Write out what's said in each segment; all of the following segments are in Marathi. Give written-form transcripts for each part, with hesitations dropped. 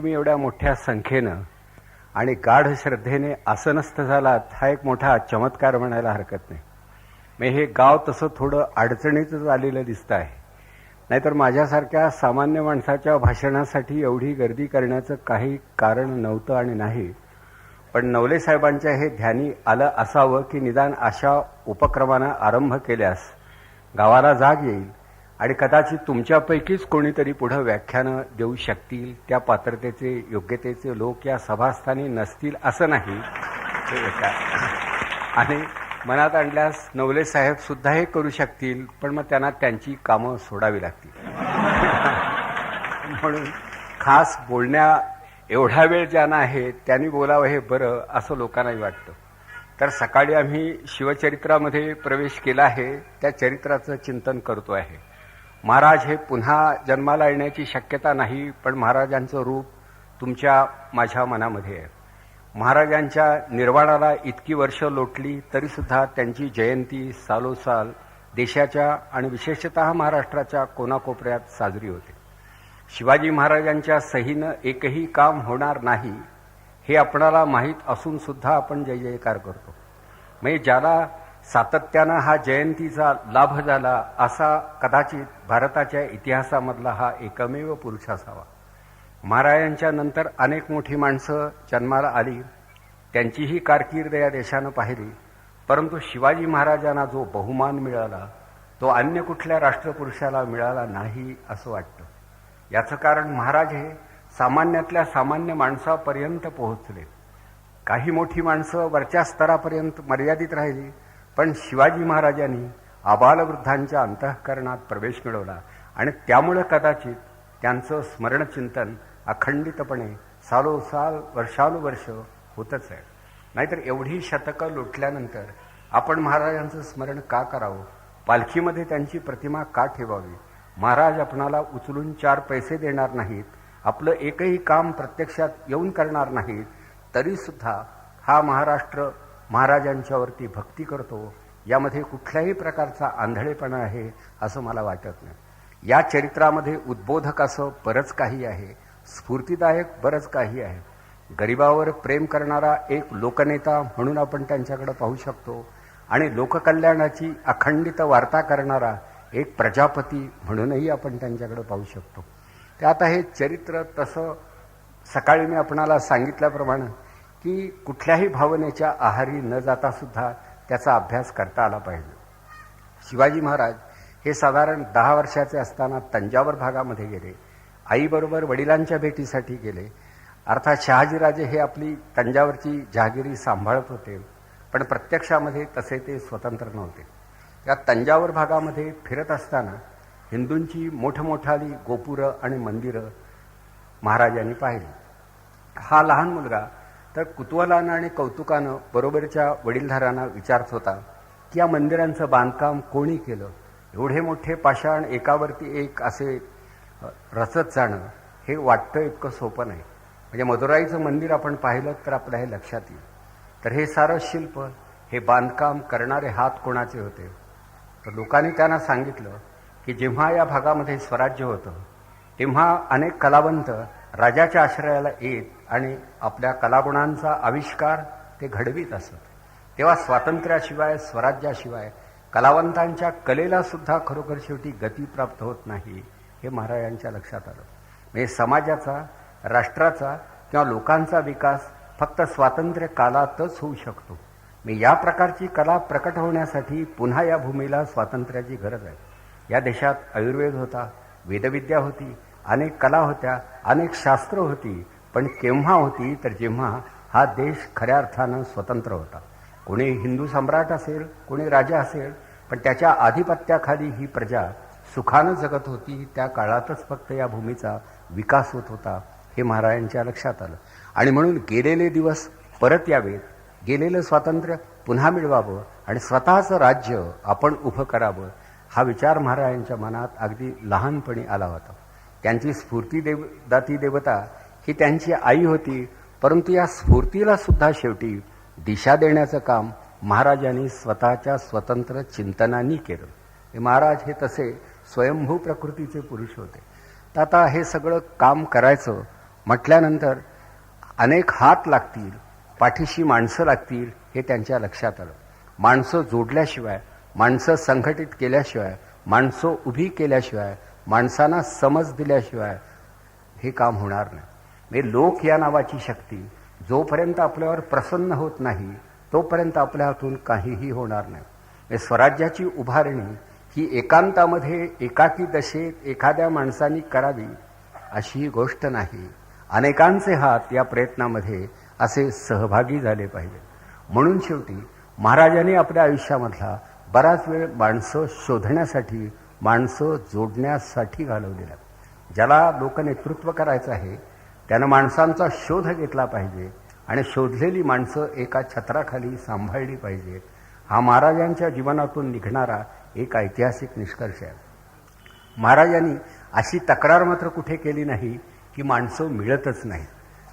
तुम्ही एवढ्या मोठ्या संख्येनं आणि गाढ श्रद्धेने आसनस्थ झालात हा एक मोठा चमत्कार म्हणायला हरकत नाही. मग हे गाव तसं थोडं अडचणीतच आलेलं दिसतं आहे. नाहीतर माझ्यासारख्या सामान्य माणसाच्या भाषणासाठी एवढी गर्दी करण्याचं काही कारण नव्हतं आणि नाही. पण नवले साहेबांच्या हे ध्यानी आलं असावं की निदान अशा उपक्रमांना आरंभ केल्यास गावाला जाग येईल आणि कदाचित तुमच्यापैकीच कोणीतरी पुढं व्याख्यानं देऊ शकतील. त्या पात्रतेचे योग्यतेचे लोक या सभास्थानी नसतील असं नाही. आणि मनात आणल्यास नवले साहेब सुद्धा हे करू शकतील, पण मग त्यांना त्यांची कामं सोडावी लागतील. म्हणून खास बोलण्या एवढा वेळ ज्यांना आहे त्यांनी बोलावं हे बरं असं लोकांनाही वाटतं. तर सकाळी आम्ही शिवचरित्रामध्ये प्रवेश केला आहे, त्या चरित्राचं चिंतन करतो आहे. महाराज हे पुन्हा जन्माला येण्याची शक्यता नाही, पण महाराजांचं रूप तुमच्या माझ्या मनामध्ये आहे. महाराजांच्या निर्वाणाला इतकी वर्ष लोटली तरीसुद्धा त्यांची जयंती सालोसाल देशाच्या आणि विशेषतः महाराष्ट्राच्या कोनाकोपऱ्यात साजरी होते. शिवाजी महाराजांच्या सहीनं एकही काम होणार नाही हे आपणाला माहीत असून सुद्धा आपण जय जयकार करतो. म्हणजे ज्याला सातत्यानं हा जयंतीचा लाभ झाला असा कदाचित भारताच्या इतिहासामधला हा एकमेव पुरुष असावा. महाराजांच्या नंतर अनेक मोठी माणसं जन्माला आली, त्यांचीही कारकीर्द या देशानं पाहिली, परंतु शिवाजी महाराजांना जो बहुमान मिळाला तो अन्य कुठल्या राष्ट्रपुरुषाला मिळाला नाही असं वाटतं. याचं कारण महाराज हे सामान्यातल्या सामान्य माणसापर्यंत पोहोचले. काही मोठी माणसं वरच्या स्तरापर्यंत मर्यादित राहिली, पण शिवाजी महाराजांनी आबालवृद्धांच्या अंतःकरणात प्रवेश मिळवला आणि त्यामुळे कदाचित त्यांचं स्मरणचिंतन अखंडितपणे सालोसाल वर्षानुवर्ष होतच आहे. नाहीतर एवढी शतकं लोटल्यानंतर आपण महाराजांचं स्मरण का करावं? पालखीमध्ये त्यांची प्रतिमा का ठेवावी? महाराज आपणाला उचलून 4 पैसे देणार नाहीत, आपलं एकही काम प्रत्यक्षात येऊन करणार नाहीत, तरीसुद्धा हा महाराष्ट्र महाराजांच्यावरती भक्ती करतो. यामध्ये कुठल्याही प्रकारचा आंधळेपणा आहे असं मला वाटत नाही. या चरित्रामध्ये उद्बोधक असं बरंच काही आहे, स्फूर्तिदायक बरंच काही आहे. गरिबावर प्रेम करणारा एक लोकनेता म्हणून आपण त्यांच्याकडे पाहू शकतो आणि लोककल्याणाची अखंडित वार्ता करणारा एक प्रजापती म्हणूनही आपण त्यांच्याकडे पाहू शकतो. ते आता हे चरित्र तसं सकाळी मी आपणाला सांगितल्याप्रमाणे की कुठल्याही भावनेच्या आहारी न जाता सुद्धा त्याचा अभ्यास करता आला पाहिजे. शिवाजी महाराज हे साधारण 10 वर्षाचे असताना तंजावर भागामध्ये गेले. आईबरोबर वडिलांच्या भेटीसाठी गेले. अर्थात शहाजीराजे हे आपली तंजावरची जहागिरी सांभाळत होते, पण प्रत्यक्षामध्ये तसे ते स्वतंत्र नव्हते. या तंजावर भागामध्ये फिरत असताना हिंदूंची मोठमोठाली गोपुरं आणि मंदिरं महाराजांनी पाहिली. हा लहान मुलगा तर कुतूहलानं आणि कौतुकानं बरोबरच्या वडीलधारांना विचारत होता की या मंदिरांचं बांधकाम कोणी केलं? एवढे मोठे पाषाण एकावरती एक असे रचत जाणं हे वाटतं इतकं सोपं नाही. म्हणजे मदुराईचं मंदिर आपण पाहिलं तर आपल्या हे लक्षात येईल. तर हे सारं शिल्प, हे बांधकाम करणारे हात कोणाचे होते? तर लोकांनी त्यांना सांगितलं की जेव्हा या भागामध्ये स्वराज्य होतं तेव्हा अनेक कलावंत राजाच्या आश्रयाला येत आणि आपल्या कलागुणांचा आविष्कार ते घडवीत असत. तेव्हा स्वातंत्र्याशिवाय स्वराज्याशिवाय कलावंतांच्या कलेला सुद्धा खरोखर शेवटी गती प्राप्त होत नाही हे महाराजांच्या लक्षात आलं. म्हणजे समाजाचा, राष्ट्राचा किंवा लोकांचा विकास फक्त स्वातंत्र्य कालातच होऊ तो. मी या प्रकारची कला प्रकट होण्यासाठी पुन्हा या भूमीला स्वातंत्र्याची गरज आहे. या देशात आयुर्वेद होता, वेदविद्या होती, अनेक कला होत्या, अनेक शास्त्र होती, पण केव्हा होती तर जेव्हा हा देश खऱ्या अर्थानं स्वतंत्र होता. कोणी हिंदू सम्राट असेल, कोणी राजा असेल, पण त्याच्या आधिपत्याखाली ही प्रजा सुखानं जगत होती. त्या काळातच फक्त या भूमीचा विकास होत होता हे महाराजांच्या लक्षात आलं. आणि म्हणून गेलेले दिवस परत यावेत, गेलेलं स्वातंत्र्य पुन्हा मिळवावं आणि स्वतःचं राज्य आपण उभं करावं हा विचार महाराजांच्या मनात अगदी लहानपणी आला होता. त्यांची स्फूर्तिदाती देवता ही त्यांची आई होती, परंतु या स्फूर्तीला सुद्धा शेवटी दिशा देण्याचं काम महाराजांनी स्वतःच्या स्वतंत्र चिंतनांनी केलं. हे महाराज हे तसे स्वयंभू प्रकृतीचे पुरुष होते. तर आता हे सगळं काम करायचं म्हटल्यानंतर अनेक हात लागतील, पाठीशी माणसं लागतील हे त्यांच्या लक्षात आलं. माणसं जोडल्याशिवाय, माणसं संघटित केल्याशिवाय, माणसं उभी केल्याशिवाय, माणसांना समज दिल्याशिवाय हे काम होणार नाही. म्हणजे लोक या नावाची शक्ती जोपर्यंत आपल्यावर प्रसन्न होत नाही तोपर्यंत आपल्या हातून काहीही होणार नाही. म्हणजे स्वराज्याची उभारणी ही एकांतामध्ये एकाकी दशेत एखाद्या माणसाने करावी अशी गोष्ट नाही. अनेकांचे हात या प्रयत्नामध्ये असे सहभागी झाले पाहिजे. म्हणून शेवटी महाराजांनी आपल्या आयुष्यामधला बराच वेळ माणसं शोधण्यासाठी, माणसं जोडण्यासाठी घालवलेला. ज्याला लोकनेतृत्व करायचं आहे त्यानं माणसांचा शोध घेतला पाहिजे आणि शोधलेली माणसं एका छत्राखाली सांभाळली पाहिजेत. हा महाराजांच्या जीवनातून निघणारा एक ऐतिहासिक निष्कर्ष आहे. महाराजांनी अशी तक्रार मात्र कुठे केली नाही की माणसं मिळतच नाहीत.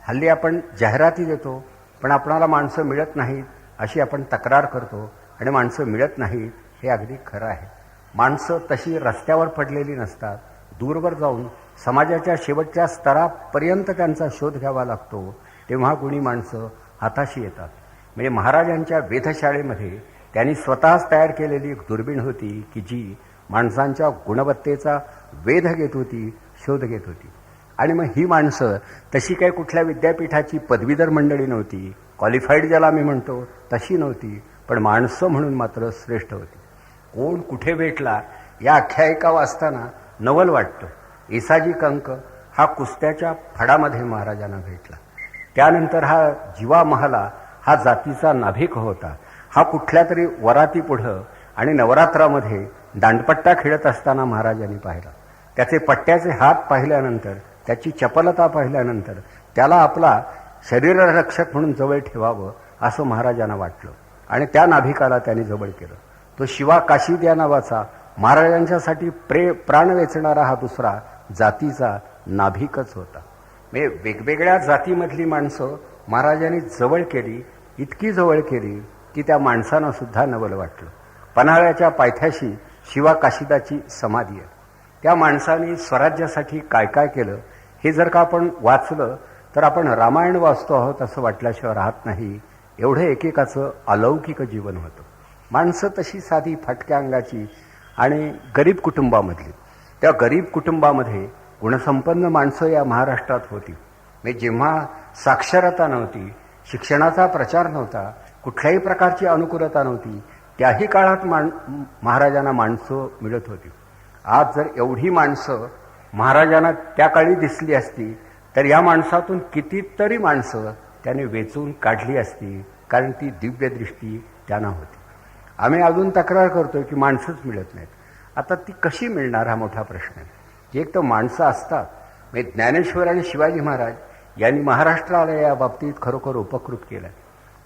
हल्ली आपण जाहिराती देतो पण आपणाला माणसं मिळत नाहीत अशी आपण तक्रार करतो आणि माणसं मिळत नाहीत हे अगदी खरं आहे. माणसं तशी रस्त्यावर पडलेली नसतात. दूरवर जाऊन समाजाच्या शेवटच्या स्तरापर्यंत त्यांचा शोध घ्यावा लागतो. तेव्हा गुणी माणसं हाताशी येतात. म्हणजे महाराजांच्या वेधशाळेमध्ये त्यांनी स्वतःच तयार केलेली एक दुर्बीण होती की जी माणसांच्या गुणवत्तेचा वेध घेत होती, शोध घेत होती. आणि मग ही माणसं तशी काही कुठल्या विद्यापीठाची पदवीधर मंडळी नव्हती, क्वालिफाईड ज्याला मी म्हणतो तशी नव्हती, पण माणसं म्हणून मात्र श्रेष्ठ होती. कोण कुठे भेटला या आख्यायिका वाचताना नवल वाटतं. येसाजी कंक हा कुस्त्याच्या फडामध्ये महाराजांना भेटला. त्यानंतर हा जीवा महाला हा जातीचा नाभिक होता. हा कुठल्या तरी वरातीपुढं आणि नवरात्रामध्ये दांडपट्टा खेळत असताना महाराजांनी पाहिला. त्याचे पट्ट्याचे हात पाहिल्यानंतर, त्याची चपलता पाहिल्यानंतर त्याला आपला शरीररक्षक म्हणून जवळ ठेवावं असं महाराजांना वाटलं आणि त्या नाभिकाला त्यांनी जवळ केलं. तो शिवा काशीद या नावाचा महाराजांच्यासाठी प्राण वेचणारा हा दुसरा जातीचा नाभिकच होता. म्हणजे वेगवेगळ्या जातीमधली माणसं महाराजांनी जवळ केली, इतकी जवळ केली की त्या माणसांना सुद्धा नवल वाटलं. पन्हाळ्याच्या पायथ्याशी शिवा काशिदाची समाधी आहे. त्या माणसाने स्वराज्यासाठी काय काय केलं हे जर का आपण वाचलं तर आपण रामायण वाचतो आहोत असं वाटल्याशिवाय राहत नाही. एवढं एकेकाचं अलौकिक जीवन होतं. माणसं तशी साधी फाटक्या अंगाची आणि गरीब कुटुंबामधली. त्या गरीब कुटुंबामध्ये गुणसंपन्न माणसं या महाराष्ट्रात होती. म्हणजे जेव्हा साक्षरता नव्हती, शिक्षणाचा प्रचार नव्हता, कुठल्याही प्रकारची अनुकूलता नव्हती, त्याही काळात महाराजांना माणसं मिळत होती. आज जर एवढी माणसं महाराजांना त्या काळी दिसली असती तर या माणसातून कितीतरी माणसं त्याने वेचून काढली असती, कारण ती दिव्यदृष्टी त्यांना होती. आम्ही अजून तक्रार करतोय की माणसंच मिळत नाहीत. आता ती कशी मिळणार हा मोठा प्रश्न आहे. एक तर माणसं असतात. म्हणजे ज्ञानेश्वर आणि शिवाजी महाराज यांनी महाराष्ट्राला या बाबतीत खरोखर उपकृत केलं.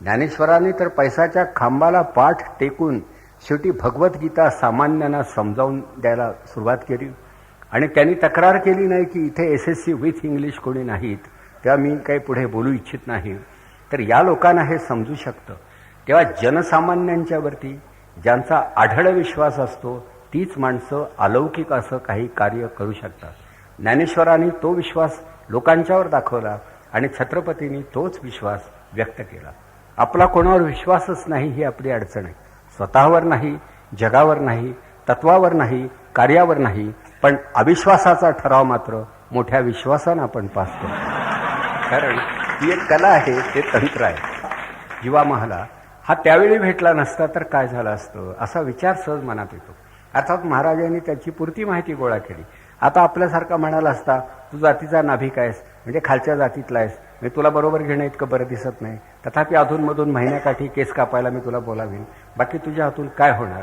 ज्ञानेश्वरांनी तर पैशाच्या खांबाला पाठ टेकून शेवटी भगवद्गीता सामान्यांना समजावून द्यायला सुरुवात केली आणि त्यांनी तक्रार केली नाही की इथे SSC विथ इंग्लिश कोणी नाहीत, तेव्हा मी काही पुढे बोलू इच्छित नाही. तर या लोकांना हे समजू शकतं. तेव्हा जनसामान्यांच्यावरती ज्यांचा आढळ विश्वास असतो तीच माणसं अलौकिक असं काही कार्य करू शकतात. ज्ञानेश्वरांनी तो विश्वास लोकांच्यावर दाखवला आणि छत्रपतींनी तोच विश्वास व्यक्त केला. आपला कोणावर विश्वासच नाही ही आपली अडचण आहे. स्वतःवर नाही, जगावर नाही, तत्वावर नाही, कार्यावर नाही, पण अविश्वासाचा ठराव मात्र मोठ्या विश्वासानं आपण पासतो. कारण ही एक कला आहे, ते तंत्र आहे. जीवा महाला हा त्यावेळी भेटला नसता तर काय झालं असतं असा विचार सहज मनात येतो. अर्थात महाराजांनी त्याची पुरती माहिती गोळा केली. आता आपल्यासारखा म्हणाला असता तू जातीचा नाभिक आहेस म्हणजे खालच्या जातीतला आहेस, मी तुला बरोबर घेणं इतकं बरं दिसत नाही, तथापि अधूनमधून महिन्याकाठी केस कापायला मी तुला बोलावीन, बाकी तुझ्या हातून काय होणार.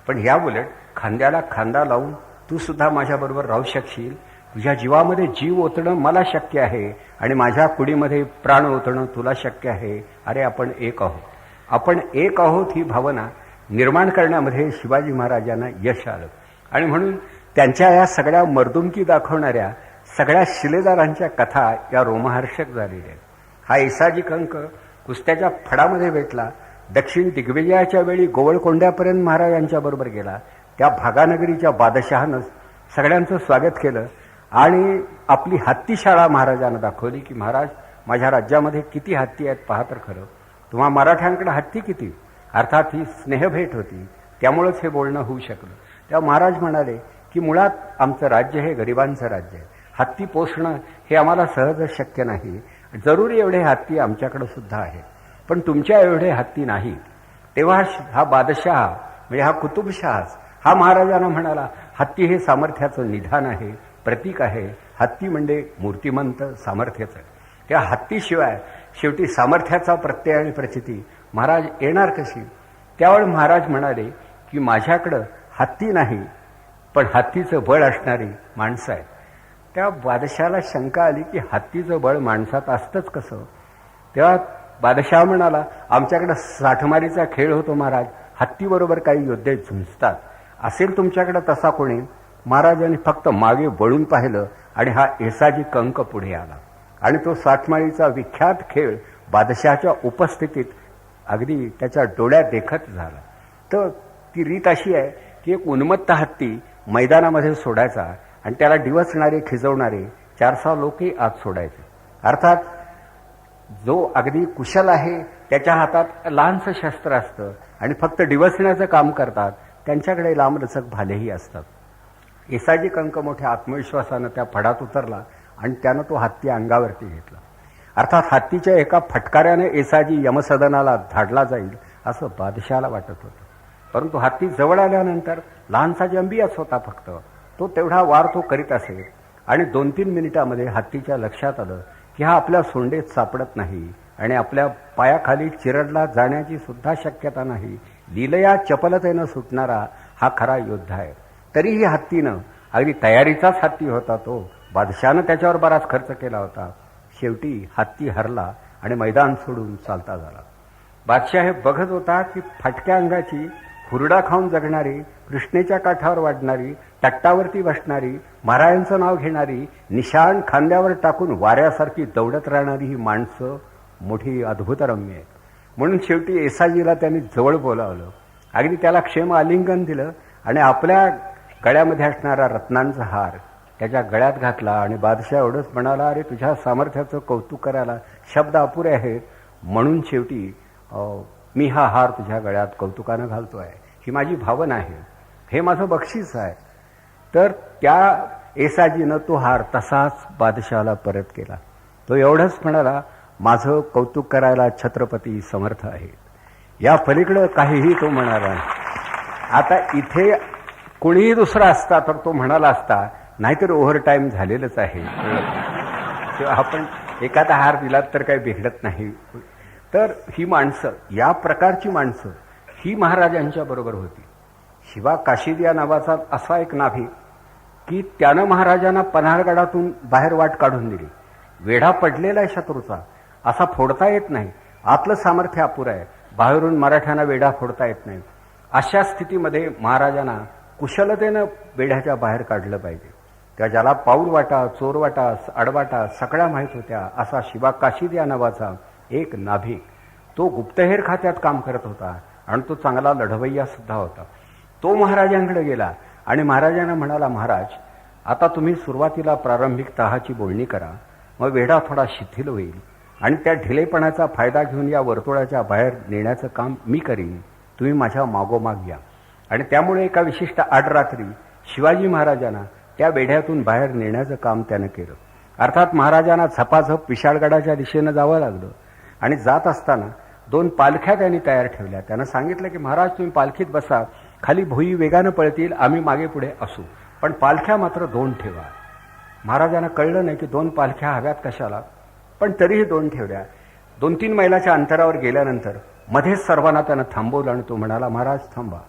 पण या उलट खांद्याला खांदा लावून तू सुद्धा माझ्याबरोबर राहू शकशील. तुझ्या जीवामध्ये जीव ओतणं मला शक्य आहे आणि माझ्या कुडीमध्ये प्राण ओतणं तुला शक्य आहे. अरे आपण एक आहोत. आपण एक आहोत ही भावना निर्माण करण्यामध्ये शिवाजी महाराजांना यश आलं आणि म्हणून त्यांच्या या सगळ्या मर्दुमकी दाखवणाऱ्या सगळ्या शिलेदारांच्या कथा या रोमहर्षक झालेल्या. हा येसाजी कंक कुस्त्याच्या फडामध्ये भेटला. दक्षिण दिग्विजयाच्या वेळी गोवळकोंड्यापर्यंत महाराजांच्या बरोबर गेला. त्या भागानगरीच्या बादशहानं सगळ्यांचं स्वागत केलं आणि आपली हत्तीशाळा महाराजांना दाखवली की महाराज माझ्या राज्यामध्ये किती हत्ती आहेत पहा तर खरं. तुम्हा मराठ्यांकडे हत्ती किती. अर्थात ही स्नेहभेट होती, त्यामुळंच हे बोलणं होऊ शकलं. तेव्हा महाराज म्हणाले की मुळात आमचं राज्य हे गरिबांचं राज्य आहे. हत्ती पोसणं हे आम्हाला सहजच शक्य नाही. जरुरी एवढे हत्ती आमच्याकडे सुद्धा आहेत, पण तुमच्या एवढे हत्ती नाही. तेव्हा हा बादशाह म्हणजे हा कुतुबशाह हा महाराजांना म्हणाला हत्ती हे सामर्थ्याचं निधान आहे, प्रतीक आहे. हत्ती म्हणजे मूर्तिमंत सामर्थ्याचं आहे. त्या हत्तीशिवाय शेवटी सामर्थ्याचा प्रत्यय आणि प्रचिती महाराज येणार कशी. त्यावेळी महाराज म्हणाले की माझ्याकडं हत्ती नाही, पण हत्तीचं बळ असणारी माणसं आहेत. त्या बादशाहाला शंका आली की हत्तीचं बळ माणसात असतंच कसं. तेव्हा बादशाह म्हणाला आमच्याकडे साठमारीचा खेळ होतो महाराज, हत्तीबरोबर काही योद्धे झुंजतात. असेल तुमच्याकडे तसा कोणी. महाराजांनी फक्त मागे वळून पाहिलं आणि हा एसाजी कंक पुढे आला आणि तो साठमारीचा विख्यात खेळ बादशाहच्या उपस्थितीत अगदी त्याच्या डोळ्यात देखत झाला. तर ती रीत अशी आहे की एक उन्मत्त हत्ती मैदानामध्ये सोडायचा आणि त्याला डिवचणारे खिजवणारे 400 लोकही आत सोडायचे. अर्थात जो अगदी कुशल आहे त्याच्या हातात लहानसं शस्त्र असतं आणि फक्त डिवचण्याचं काम करतात त्यांच्याकडे लांबलचक भालेही असतात. एसाजी कंक मोठ्या आत्मविश्वासानं त्या फडात उतरला आणि त्यानं तो हत्ती अंगावरती घेतला. अर्थात हत्तीच्या एका फटकाऱ्याने एसाजी यमसदनाला धाडला जाईल असं बादशाहाला वाटत होतं. परंतु हत्ती जवळ आल्यानंतर लहानसा जंबियाच होता फक्त. तो तेवढा वार तो करीत असे आणि 2-3 मिनिटामध्ये हत्तीच्या लक्षात आलं की हा आपल्या सोंडेत सापडत नाही आणि आपल्या पायाखाली चिरडला जाण्याची सुद्धा शक्यता नाही. लीलया चपलतेनं सुटणारा हा खरा योद्धा आहे. तरीही हत्तीनं अगदी तयारीचाच हत्ती होता तो. बादशाहनं त्याच्यावर बराच खर्च केला होता. शेवटी हत्ती हरला आणि मैदान सोडून चालता झाला. बादशाह हे बघत होता की फाटक्या अंगाची, हुरडा खाऊन जगणारी, कृष्णेच्या काठावर वाढणारी, तट्टावरती बसणारी, महाराजांचं नाव घेणारी, निशाण खांद्यावर टाकून वाऱ्यासारखी दौडत राहणारी ही माणसं मोठी अद्भुत रम्य आहेत. म्हणून शेवटी एसाजीला त्यांनी जवळ बोलावलं, अगदी त्याला क्षेम आलिंगन दिलं आणि आपल्या गळ्यामध्ये असणारा रत्नांचा हार त्याच्या गळ्यात घातला आणि बादशाह एवढंच म्हणाला अरे तुझ्या सामर्थ्याचं कौतुक करायला शब्द अपुरे आहेत, म्हणून शेवटी मी हा हार तुझ्या गळ्यात कौतुकानं घालतो आहे. ही माझी भावना आहे, हे माझं बक्षीस आहे. तर त्या एसाजीनं तो हार तसाच बादशाहाला परत केला. तो एवढंच म्हणाला माझं कौतुक करायला छत्रपती समर्थ आहेत. या पलीकडं काहीही तो म्हणाला नाही. आता इथे कोणीही दुसरा असता तर तो म्हणाला असता नाहीतर ओव्हरटाईम झालेलंच आहे, किंवा आपण एखादा हार दिलात तर काही बिघडत नाही. तर ही माणसं, या प्रकारची माणसं ही महाराजांच्या बरोबर होती. शिवा काशिदिया नावाचा असा एक नाभी की त्यानं महाराजांना पन्हाळगडातून बाहेर वाट काढून दिली. वेढा पडलेला आहे शत्रूचा, असा फोडता येत नाही. आतलं सामर्थ्य अपुरं आहे, बाहेरून मराठ्यांना वेढा फोडता येत नाही. अशा स्थितीमध्ये महाराजांना कुशलतेनं वेढ्याच्या बाहेर काढलं पाहिजे. त्या ज्याला पाऊल वाटा, चोर वाटा, आडवाटा सगळ्या माहीत होत्या असा शिवा काशिदिया नावाचा एक नाभिक, तो गुप्तहेर खात्यात काम करत होता आणि तो चांगला लढवय्या सुद्धा होता. तो महाराजांकडे गेला आणि महाराजांना म्हणाला महाराज आता तुम्ही सुरुवातीला प्रारंभिक तहाची बोलणी करा, मग वेढा थोडा शिथिल होईल आणि त्या ढिलेपणाचा फायदा घेऊन या वर्तुळाच्या बाहेर नेण्याचं काम मी करीन, तुम्ही माझ्या मागोमाग या. आणि त्यामुळे एका विशिष्ट आडरात्री शिवाजी महाराजांना त्या वेढ्यातून बाहेर नेण्याचं काम त्यानं केलं. अर्थात महाराजांना झपाझप विशाळगडाच्या दिशेनं जावं लागलं आणि जात असताना 2 पालख्या त्यांनी तयार ठेवल्या. त्यानं सांगितलं की महाराज तुम्ही पालखीत बसा, खाली भुई वेगानं पळतील, आम्ही मागे पुढे असू, पण पालख्या मात्र 2 ठेवा. महाराजांना कळलं नाही की 2 पालख्या हव्यात कशाला, पण तरीही 2 ठेवल्या. 2-3 मैलाच्या अंतरावर गेल्यानंतर मध्येच सर्वांना त्यानं थांबवलं आणि तो म्हणाला महाराज थांबा,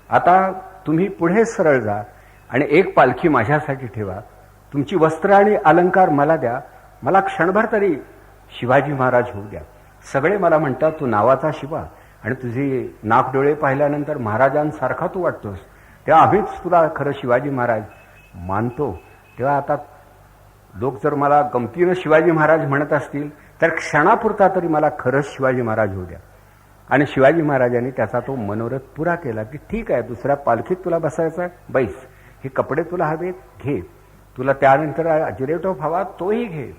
आता तुम्ही पुढे सरळ जा आणि एक पालखी माझ्यासाठी ठेवा, तुमची वस्त्र आणि अलंकार मला द्या, मला क्षणभर तरी शिवाजी महाराज होऊ द्या. सगळे मला म्हणतात तू नावाचा शिवा आणि तुझी नाकडोळे पाहिल्यानंतर महाराजांसारखा तू वाटतोस, तेव्हा आम्हीच तुला खरं शिवाजी महाराज मानतो. तेव्हा आता लोक जर मला गमतीनं शिवाजी महाराज म्हणत असतील तर क्षणापुरता तरी मला खरंच शिवाजी महाराज होऊ द्या. आणि शिवाजी महाराजांनी त्याचा तो मनोरथ पुरा केला की ठीक आहे, दुसऱ्या पालखीत तुला बसायचं आहे, बैस, हे कपडे तुला हवेत घे, तुला त्यानंतर जिरेटोप हवा तोही घे.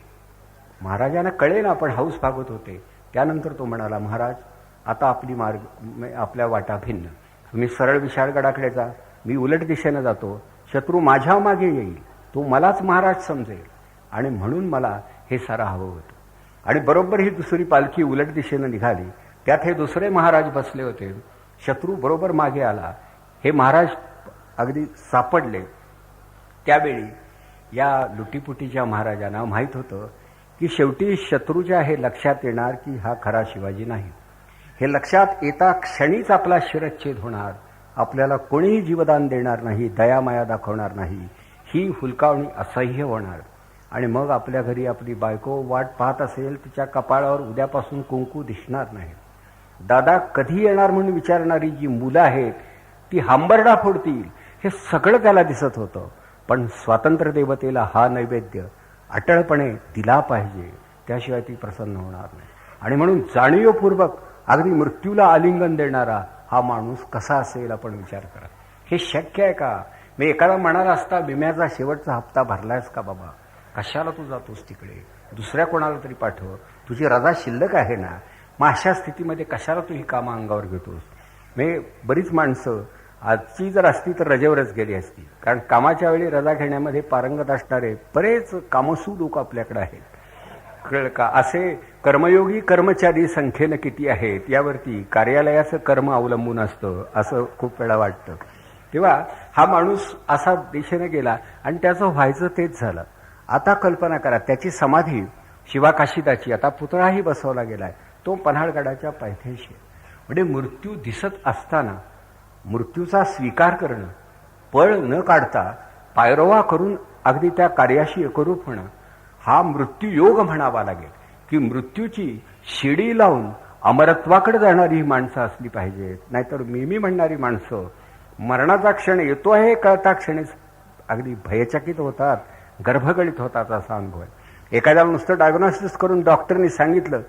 महाराजांना कळेल आपण हौस भागवत होते. त्यानंतर तो म्हणाला, महाराज आता आपली आपल्या वाटा भिन्न. तुम्ही सरळ विशाळगडाकडे जा, मी उलट दिशेनं जातो. शत्रू माझ्या मागे येईल, तो मलाच महाराज समजेल, आणि म्हणून मला हे सारं हवं होतं. आणि बरोबर ही दुसरी पालखी उलट दिशेनं निघाली. त्यात हे दुसरे महाराज बसले होते. शत्रू बरोबर मागे आला. हे महाराज अगदी सापडले. त्यावेळी या लुटीपुटीच्या महाराजांना माहीत होतं की शेवटी शत्रूच्या हे लक्षात येणार की हा खरा शिवाजी नाही. हे लक्षात येता क्षणीच आपला शिरच्छेद होणार. आपल्याला कोणीही जीवदान देणार नाही, दयामाया दाखवणार नाही. ही हुलकावणी असह्य होणार. आणि मग आपल्या घरी आपली बायको वाट पाहत असेल, तिच्या कपाळावर उद्यापासून कुंकू दिसणार नाही. दादा कधी येणार म्हणून विचारणारी जी मुलं आहेत ती हांबरडा फोडतील. हे सगळं त्याला दिसत होतं. पण स्वातंत्र्य देवतेला हा नैवेद्य अटळपणे दिला पाहिजे, त्याशिवाय ती प्रसन्न होणार नाही. आणि म्हणून जाणीवपूर्वक अगदी मृत्यूला आलिंगन देणारा हा माणूस कसा असेल आपण विचार करा. हे शक्य आहे का? मी एखादा म्हणाला असता, विम्याचा शेवटचा हप्ता भरलायस का बाबा? कशाला तू जातोस तिकडे? दुसऱ्या कोणाला तरी पाठव, तुझी रजा शिल्लक आहे ना. मग अशा स्थितीमध्ये कशाला तू ही कामं अंगावर घेतोस? मी बरीच माणसं आजची जर असती तर रजेवरच गेली असती. कारण कामाच्या वेळी रजा घेण्यामध्ये पारंगत असणारे बरेच कामसू लोक आपल्याकडे आहेत. कळलं का? असे कर्मयोगी कर्मचारी संख्येनं किती आहेत यावरती कार्यालयाचं कर्म अवलंबून असतं, असं खूप वेळा वाटतं. तेव्हा हा माणूस असा दिशेने गेला आणि त्याचं व्हायचं तेच झालं. आता कल्पना करा, त्याची समाधी शिवाकाशीदाची आता पुतळाही बसवला गेलाय, तो पन्हाळगडाच्या पायथ्याशी. म्हणजे मृत्यू दिसत असताना मृत्यूचा स्वीकार करणं, पळ न काढता पायरोवा करून अगदी त्या कार्याशी एकरूप होणं, हा मृत्यूयोग म्हणावा लागेल. की मृत्यूची शिडी लावून अमरत्वाकडे जाणारी ही माणसं असली पाहिजेत. नाहीतर मी म्हणणारी माणसं मरणाचा क्षण येतो आहे कळता क्षणीच अगदी भयचकित होतात, गर्भगळित होतात, असा अनुभव आहे. एखाद्याला नुसतं डायग्नोसिस करून डॉक्टरनी सांगितलं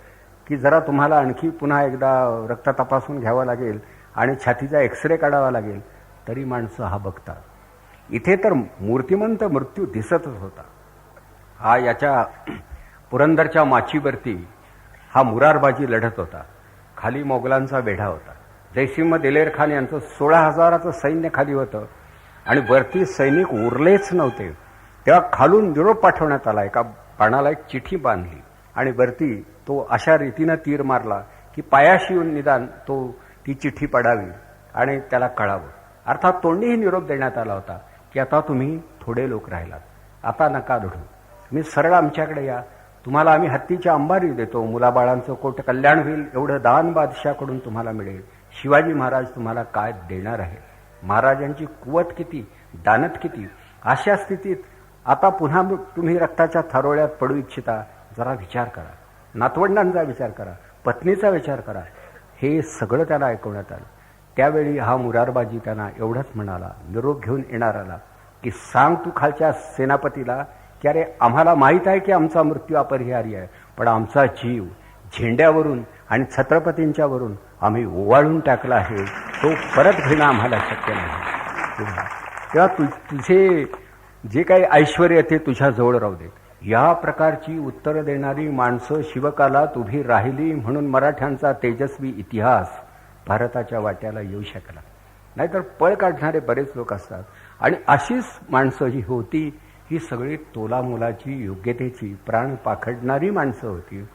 की जरा तुम्हाला आणखी पुन्हा एकदा रक्त तपासून घ्यावं लागेल आणि छातीचा एक्सरे काढावा लागेल, तरी माणसं हा बघतात. इथे तर मूर्तिमंत मृत्यू दिसतच होता. हा याच्या पुरंदरच्या माचीवरती हा मुरारबाजी लढत होता. खाली मोगलांचा वेढा होता. जयसिंह दिलेर खान यांचं 16,000चं सैन्य खाली होतं आणि वरती सैनिक उरलेच नव्हते. तेव्हा खालून निरोप पाठवण्यात आला. एका बाणाला एक चिठी बांधली आणि वरती तो अशा रीतीनं तीर मारला की पायाशी येऊन निदान ती चिठ्ठी पडावी आणि त्याला कळावं. अर्थात तोंडीही निरोप देण्यात आला होता की आता तुम्ही थोडे लोक राहिलात, आता नका लढू, तुम्ही सरळ आमच्याकडे या, तुम्हाला आम्ही हत्तीच्या अंबारी देतो, मुलाबाळांचं कोट कल्याण होईल एवढं दान बादशाकडून तुम्हाला मिळेल. शिवाजी महाराज तुम्हाला काय देणार आहे? महाराजांची कुवत किती, दानत किती. अशा स्थितीत आता पुन्हा तुम्ही रक्ताच्या थारोळ्यात पडू इच्छिता? जरा विचार करा, नातवंडांचा विचार करा, पत्नीचा विचार करा. हे सगळं त्याला ऐकवण्यात आलं. त्यावेळी हा मुरारबाजी त्यांना एवढंच म्हणाला, निरोप घेऊन येणार आला की सांग तू खालच्या सेनापतीला की अरे आम्हाला माहीत आहे की आमचा मृत्यू अपरिहार्य आहे, पण आमचा जीव झेंड्यावरून आणि छत्रपतींच्यावरून आम्ही ओवाळून टाकला आहे, तो परत घेणं आम्हाला शक्य नाही. तेव्हा तुझे जे काही ऐश्वर्य ते तुझ्या जवळ राहू दे. या प्रकारची उत्तरं देणारी माणसं शिवकालात उभी राहिली म्हणून मराठ्यांचा तेजस्वी इतिहास भारताच्या वाट्याला येऊ शकला. नाहीतर पळ काढणारे बरेच लोक असतात. आणि अशीच माणसं जी होती ही सगळी तोलामोलाची, योग्यतेची, प्राण पाखडणारी माणसं होती.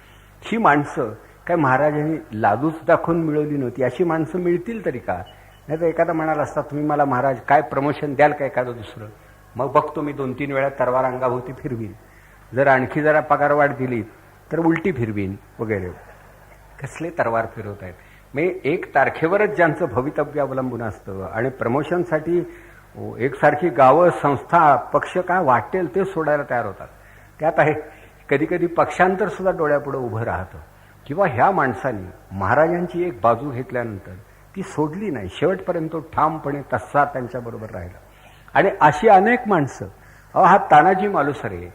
ही माणसं काय महाराजांनी लादूच दाखवून मिळवली नव्हती. अशी माणसं मिळतील तरी का? नाही तर एखादा म्हणाला असता तुम्ही मला महाराज काय प्रमोशन द्याल का एखादं दुसरं, मग बघतो मी 2-3 वेळा तरवार अंगाभोवती फिरवीन, जर आणखी जरा पगारवाढ दिली तर उलटी फिरवीन वगैरे. कसले तरवार फिरवत आहेत? मी 1 तारखेवरच ज्यांचं भवितव्य अवलंबून असतं आणि प्रमोशनसाठी एकसारखी गावं, संस्था, पक्ष काय वाटेल ते सोडायला तयार होतात. त्यात आहे कधी कधी पक्षांतर सुद्धा डोळ्यापुढे उभं राहतं. किंवा ह्या माणसांनी महाराजांची एक बाजू घेतल्यानंतर ती सोडली नाही, शेवटपर्यंत तो ठामपणे तसा त्यांच्याबरोबर राहिला. आणि अशी अनेक माणसं, हा तानाजी मालुसरे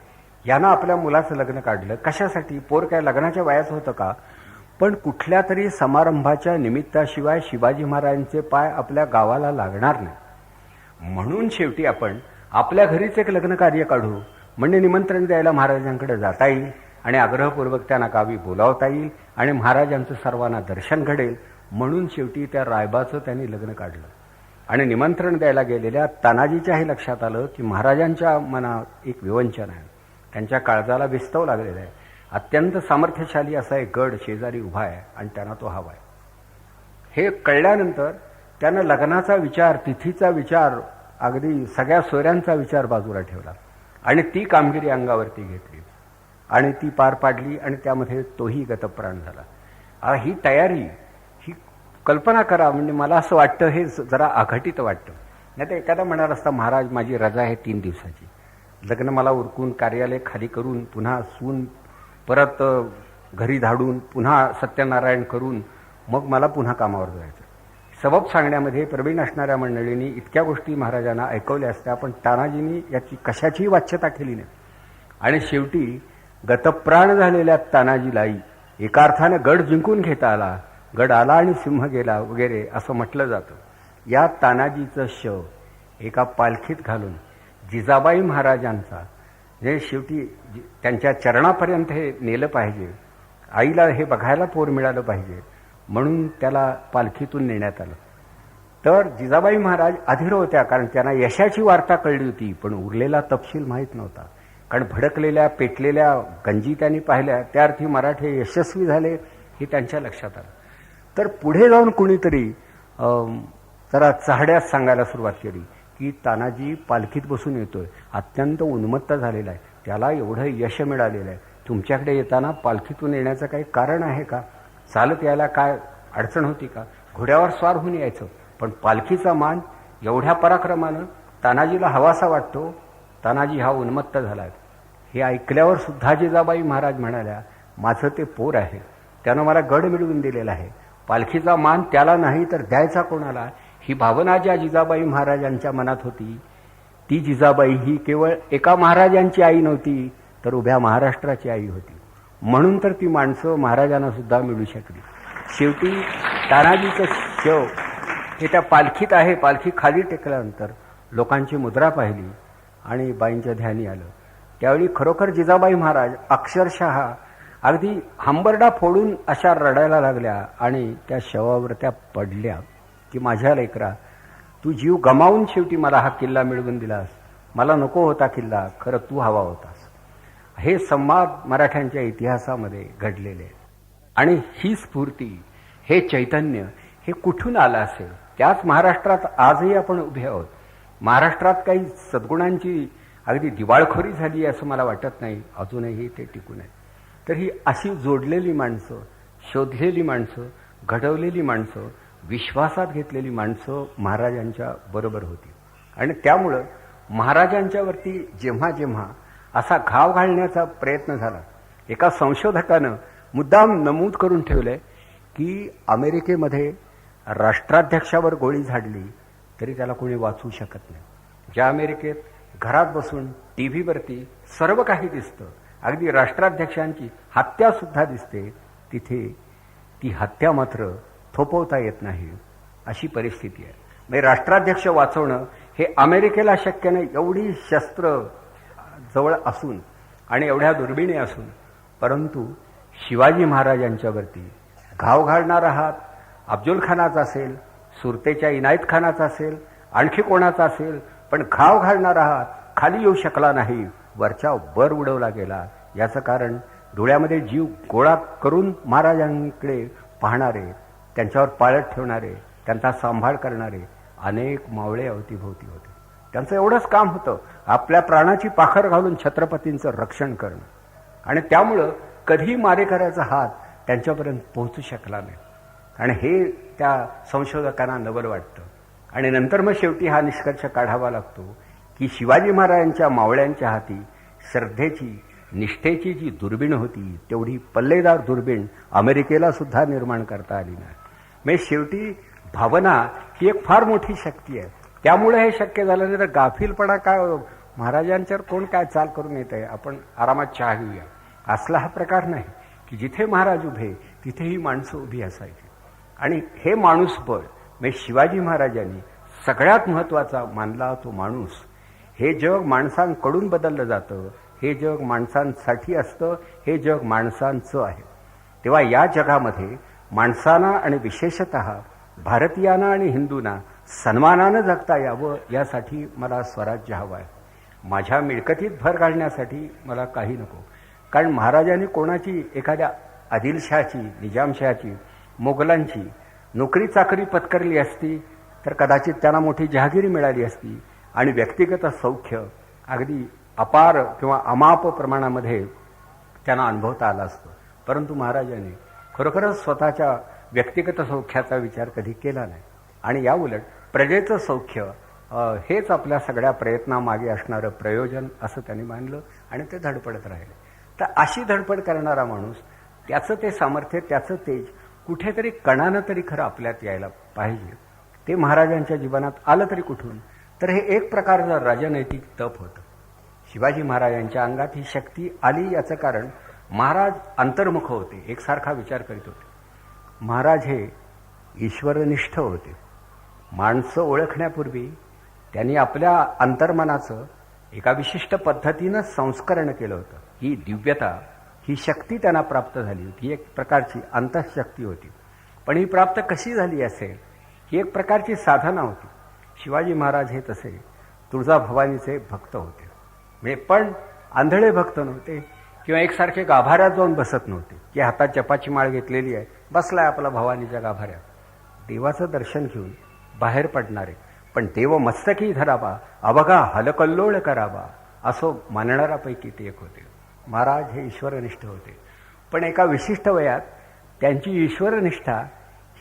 यानं आपल्या मुलाचं लग्न काढलं. कशासाठी? पोर काय लग्नाच्या वयाचं होतं का? पण कुठल्या तरी समारंभाच्या निमित्ताशिवाय शिवाजी महाराजांचे पाय आपल्या गावाला लागणार नाही म्हणून शेवटी आपण आपल्या घरीच एक लग्न कार्य काढू, म्हणजे निमंत्रण द्यायला महाराजांकडे जाता येईल आणि आग्रहपूर्वक त्यांना गावी बोलावता येईल आणि महाराजांचं सर्वांना दर्शन घडेल. म्हणून शेवटी त्या रायबाचं त्यांनी लग्न काढलं. आणि निमंत्रण द्यायला गेलेल्या तानाजीच्याही लक्षात आलं की महाराजांच्या मनात एक विवंचन आहे, त्यांच्या काळजाला विस्तव लागलेला आहे. अत्यंत सामर्थ्यशाली असा एक गड शेजारी उभा आहे आणि त्यांना तो हवा आहे. हे कळल्यानंतर त्यानं लग्नाचा विचार, तिथीचा विचार, अगदी सगळ्या सोयऱ्यांचा विचार बाजूला ठेवला आणि ती कामगिरी अंगावरती घेतली आणि ती पार पाडली आणि त्यामध्ये तोही गतप्राण झाला. ही तयारी, ही कल्पना करा. म्हणजे मला असं वाटतं हे जरा अघटित वाटतं. नाही तर एखादा म्हणाला असता महाराज माझी रजा आहे 3 दिवसाची, लग्न मला उरकून कार्यालय खाली करून पुन्हा सून परत घरी धाडून पुन्हा सत्यनारायण करून मग मला पुन्हा कामावर जायचं. सबब सांगण्यामध्ये प्रवीण असणाऱ्या मंडळींनी इतक्या गोष्टी महाराजांना ऐकवल्या असत्या, पण तानाजींनी याची कशाचीही वाच्यता केली नाही. आणि शेवटी गतप्राण झालेल्या तानाजीलाही एका अर्थानं गड जिंकून घेता आला, गड आला आणि सिंह गेला वगैरे असं म्हटलं जातं. या तानाजीचं शव एका पालखीत घालून जिजाबाई महाराजांचा, जे शेवटी त्यांच्या चरणापर्यंत हे नेलं पाहिजे, आईला हे बघायला पोर मिळालं पाहिजे म्हणून त्याला पालखीतून नेण्यात आलं. तर जिजाबाई महाराज अधीर होत्या, कारण त्यांना यशाची वार्ता कळली होती, पण उरलेला तपशील माहीत नव्हता. कारण भडकलेल्या पेटलेल्या गंजी त्यांनी पाहिल्या, त्या अर्थी मराठे यशस्वी झाले हे त्यांच्या लक्षात आलं. तर पुढे जाऊन कुणीतरी जरा चहाड्यात सांगायला सुरुवात केली की तानाजी पालखीत बसून येतोय, अत्यंत उन्मत्त झालेला आहे, त्याला एवढं यश मिळालेलं आहे, तुमच्याकडे येताना पालखीतून येण्याचं काही कारण आहे का? चालत यायला काय अडचण होती का? घोड्यावर स्वार होऊन यायचं, पण पालखीचा मान एवढ्या पराक्रमानं तानाजीला हवासा वाटतो. तानाजी हा उन्मत्त झाला आहे. हे ऐकल्यावर सुद्धा जिजाबाई महाराज म्हणाल्या, माझं ते पोर आहे, त्यानं मला गड मिळवून दिलेला आहे, पालखीचा मान त्याला नाही तर द्यायचा कोणाला? ही भावना ज्या जिजाबाई महाराजांच्या मनात होती, ती जिजाबाई ही केवळ एका महाराजांची आई नव्हती, तर उभ्या महाराष्ट्राची आई होती. म्हणून तर ती माणसं महाराजांना सुद्धा मिळू शकली. शेवटी तानाजीचं शव हे त्या पालखीत आहे. पालखी खाली टेकल्यानंतर लोकांची मुद्रा पाहिली आणि बाईंच्या ध्यानी आलं. त्यावेळी खरोखर जिजाबाई महाराज अक्षरशः अगदी हंबरडा फोडून अशा रडायला लागल्या आणि त्या शवावर त्या पडल्या की माझ्या लेकरा, तू जीव गमावून शेवटी मला हा किल्ला मिळवून दिलास, मला नको होता किल्ला, खरं तू हवा होतास. हे संवाद मराठ्यांच्या इतिहासामध्ये घडलेले आहे. आणि ही स्फूर्ती, हे चैतन्य हे कुठून आलं असेल? त्याच महाराष्ट्रात आजही आपण उभे आहोत. महाराष्ट्रात काही सद्गुणांची अगदी दिवाळखोरी झाली असं मला वाटत नाही, अजूनही ते टिकून आहे. तर ही अशी जोडलेली माणसं, शोधलेली माणसं, घडवलेली माणसं, विश्वासात घेतलेली माणसं महाराजांच्या बरोबर होती. आणि त्यामुळं महाराजांच्यावरती जेव्हा जेव्हा असा घाव घालण्याचा प्रयत्न झाला, एका संशोधकानं मुद्दाम नमूद करून ठेवलंय की अमेरिकेमध्ये राष्ट्राध्यक्षावर गोळी झाडली तरी त्याला कोणी वाचवू शकत नाही. ज्या अमेरिकेत घरात बसून टीव्हीवरती सर्व काही दिसतं, अगदी राष्ट्राध्यक्षांची हत्यासुद्धा दिसते, तिथे ती हत्या मात्र थोपवता येत नाही, अशी परिस्थिती आहे. म्हणजे राष्ट्राध्यक्ष वाचवणं हे अमेरिकेला शक्य नाही, एवढी शस्त्र जवळ असून आणि एवढ्या दुर्बिणी असून. परंतु शिवाजी महाराजांच्यावरती घाव घालणारा हात अफजल खानाचा असेल, सुरतेच्या इनायत खानाचा असेल, आणखी कोणाचा असेल, पण घाव घालणारा हात खाली येऊ शकला नाही, वरच्या वर उडवला गेला. याचं कारण डोळ्यामध्ये जीव गोळा करून महाराजांकडे पाहणारे, त्यांच्यावर पाळत ठेवणारे, त्यांचा सांभाळ करणारे अनेक मावळे अवतीभोवती होते. त्यांचं एवढंच काम होतं, आपल्या प्राणाची पाखर घालून छत्रपतींचं रक्षण करणं. आणि त्यामुळं कधी मारेकऱ्याचा हात त्यांच्यापर्यंत पोहोचू शकला नाही. आणि हे त्या संशोधकांना नवल वाटतं. आणि नंतर मग शेवटी हा निष्कर्ष काढावा लागतो की शिवाजी महाराजांच्या मावळ्यांच्या हाती श्रद्धेची, निष्ठेची जी दुर्बीण होती, तेवढी पल्लेदार दुर्बीण अमेरिकेला सुद्धा निर्माण करता आली नाही. म्हणजे शेवटी भावना ही एक फार मोठी शक्ती आहे. त्यामुळे हे शक्य झालं. नाही तर गाफीलपणा काय, महाराजांच्यावर कोण काय चाल करून येत आहे, आपण आरामात चहा घेऊया, असला हा प्रकार नाही. की जिथे महाराज उभे तिथे ही माणसं उभी असायची. आणि हे माणूसबळ म्हणजे शिवाजी महाराजांनी सगळ्यात महत्त्वाचा मानला तो माणूस, हे जग माणसांकडून बदललं जातं, हे जग माणसांसाठी असतं, हे जग माणसांचं आहे. तेव्हा या जगामध्ये माणसांना आणि विशेषतः भारतीयांना आणि हिंदूंना सन्मानानं जगता यावं यासाठी मला स्वराज्य हवं आहे. माझ्या मिळकतीत भर घालण्यासाठी मला काही नको. कारण महाराजांनी कोणाची एखाद्या आदिलशहाची, निजामशहाची, मोगलांची नोकरी चाकरी पत्करली असती तर कदाचित त्यांना मोठी जहागिरी मिळाली असती आणि व्यक्तिगत सौख्य अगदी अपार किंवा अमाप प्रमाणामध्ये त्यांना अनुभवता आला असतो. परंतु महाराजांनी खरोखरच स्वतःच्या व्यक्तिगत सौख्याचा विचार कधी केला नाही आणि याउलट प्रजेचं सौख्य हेच आपल्या सगळ्या प्रयत्नामागे असणारं प्रयोजन असं त्यांनी मानलं आणि ते धडपडत राहिले. तर अशी धडपड करणारा माणूस, त्याचं ते सामर्थ्य, त्याचं तेज कुठेतरी कणानं तरी खरं आपल्यात यायला पाहिजे. ते महाराजांच्या जीवनात आलं तरी कुठून? तर हे एक प्रकारचं राजनैतिक तप होतं. शिवाजी महाराजांच्या अंगात ही शक्ती आली याचं कारण महाराज अंतर्मुख होते, एकसारखा विचार करीत होते. महाराज हे ईश्वरनिष्ठ होते. माणसं ओळखण्यापूर्वी त्यांनी आपल्या अंतर्मनाचं एका विशिष्ट पद्धतीनं संस्करण केलं होतं. ही दिव्यता, ही शक्ती त्यांना प्राप्त झाली होती. ही एक प्रकारची अंतःशक्ती होती. पण ही प्राप्त कशी झाली असेल? ही एक प्रकारची साधना होती. शिवाजी महाराज हे तसे तुळजाभवानीचे भक्त होते. म्हणजे पण आंधळे भक्त नव्हते किंवा एकसारखे गाभाऱ्यात जाऊन बसत नव्हते की हातात जपाची माळ घेतलेली आहे, बसलाय आपला भवानीच्या गाभाऱ्यात. देवाचं दर्शन घेऊन बाहेर पडणारे, पण देव मस्तकी धरावा, अवघा हलकल्लोळ करावा असं मानणाऱ्यापैकी ते एक होते. महाराज हे ईश्वरनिष्ठ होते. पण एका विशिष्ट वयात त्यांची ईश्वरनिष्ठा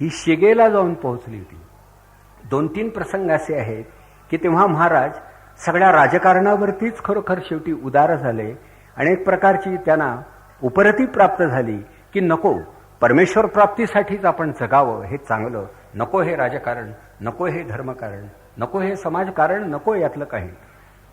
ही शिगेला जाऊन पोहोचली होती. 2-3 प्रसंग असे आहेत की तेव्हा महाराज सगळ्या राजकारणावरतीच खरोखर शेवटी उदार झाले आणि एक प्रकारची त्यांना उपरती प्राप्त झाली की नको, परमेश्वर प्राप्तीसाठीच आपण जगावं, हे चांगलं, नको हे राजकारण, नको हे धर्मकारण, नको हे समाजकारण, नको यातलं काही.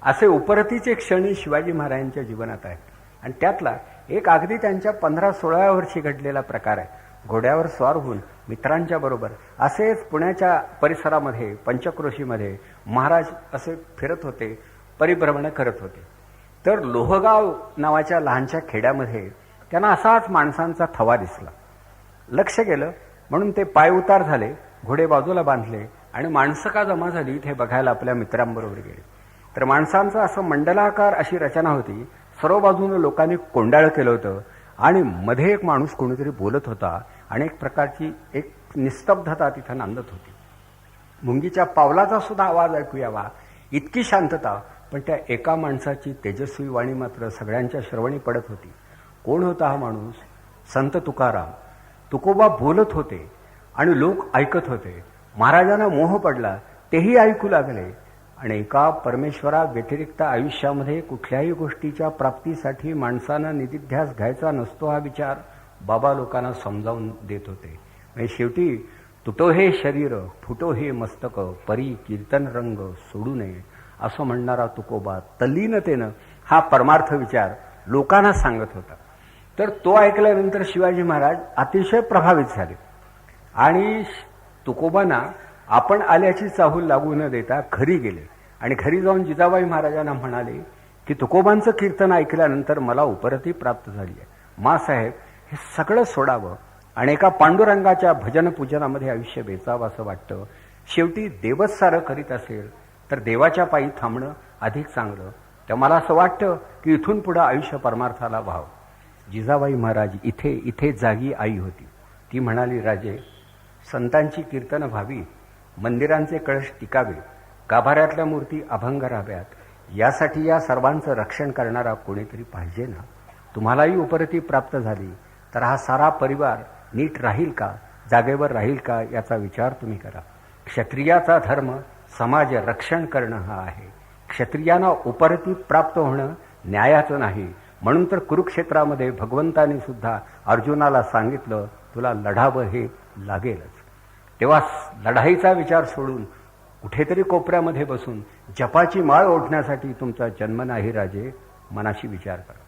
असे उपरतीचे क्षणी शिवाजी महाराजांच्या जीवनात आहेत. आणि त्यातला एक अगदी त्यांच्या 15-16व्या वर्षी घडलेला प्रकार आहे. घोड्यावर स्वार होऊन मित्रांच्या बरोबर असेच पुण्याच्या परिसरामध्ये, पंचक्रोशीमध्ये महाराज असे फिरत होते, परिभ्रमण करत होते. तर लोहगाव नावाच्या लहानशा खेड्यामध्ये त्यांना असाच माणसांचा थवा दिसला. लक्ष गेलं म्हणून ते पाय उतार झाले, घोडे बाजूला बांधले आणि माणसं का जमा झाली ते बघायला आपल्या मित्रांबरोबर गेले. तर माणसांचं असं मंडलाकार अशी रचना होती. सर्व बाजूनं लोकांनी कोंडाळं केलं होतं आणि मध्ये एक माणूस कोणीतरी बोलत होता आणि एक प्रकारची एक निस्तब्धता तिथं नांदत होती. मुंगीच्या पावलाचा सुद्धा आवाज ऐकू यावा इतकी शांतता, पण त्या एका माणसाची तेजस्वी वाणी मात्र सगळ्यांच्या श्रवणी पडत होती. कोण होता हा माणूस? संत तुकाराम. तुकोबा बोलत होते आणि लोक ऐकत होते. महाराजांना मोह पडला, तेही ऐकू लागले. आणि एका परमेश्वरा व्यतिरिक्त आयुष्यामध्ये कुठल्याही गोष्टीच्या प्राप्तीसाठी माणसानं निधिध्यास घ्यायचा नसतो हा विचार बाबा लोकांना समजावून देत होते. म्हणजे शेवटी तुटो हे शरीर, फुटो हे मस्तक, परी कीर्तन रंग सोडू नये असं म्हणणारा तुकोबा तल्लीनतेनं हा परमार्थ विचार लोकांना सांगत होता. तर तो ऐकल्यानंतर शिवाजी महाराज अतिशय प्रभावित झाले आणि तुकोबांना आपण आल्याची चाहूल लागू न देता घरी गेले आणि घरी जाऊन जिजाबाई महाराजांना म्हणाले की तुकोबांचं कीर्तन ऐकल्यानंतर मला उपरती प्राप्त झाली आहे. मासाहेब हे सगळं सोडावं आणि एका पांडुरंगाच्या भजन पूजनामध्ये आयुष्य बेचावं असं वाटतं. शेवटी देवच सारं करीत असेल तर देवाच्या पायी थांबणं अधिक चांगलं. तर मला असं वाटतं की इथून पुढं आयुष्य परमार्थाला व्हावं. जिजाबाई महाराज इथे जागी आई होती. ती म्हणाली, राजे, संतांची कीर्तनं व्हावी, मंदिरांचे कळश टिकावे, गाभाऱ्यातल्या मूर्ती अभंग राहाव्यात, यासाठी या सर्वांचं रक्षण करणारा कोणीतरी पाहिजे ना. तुम्हालाही उपरती प्राप्त झाली तर हा सारा परिवार नीट राहील का, जागेवर राहील का याचा विचार तुम्ही करा. क्षत्रियाचा धर्म समाज रक्षण करणं हा आहे. क्षत्रियांना उपरती प्राप्त होणं न्यायाचं नाही. म्हणून तर कुरुक्षेत्रामध्ये भगवंतांनी सुद्धा अर्जुनाला सांगितलं, तुला लढावं हे लागेलच. तेव्हा लढाईचा विचार सोडून कुठेतरी कोपऱ्यामध्ये बसून जपाची माळ ओढण्यासाठी तुमचा जन्म नाही राजे, मनाशी विचार करा.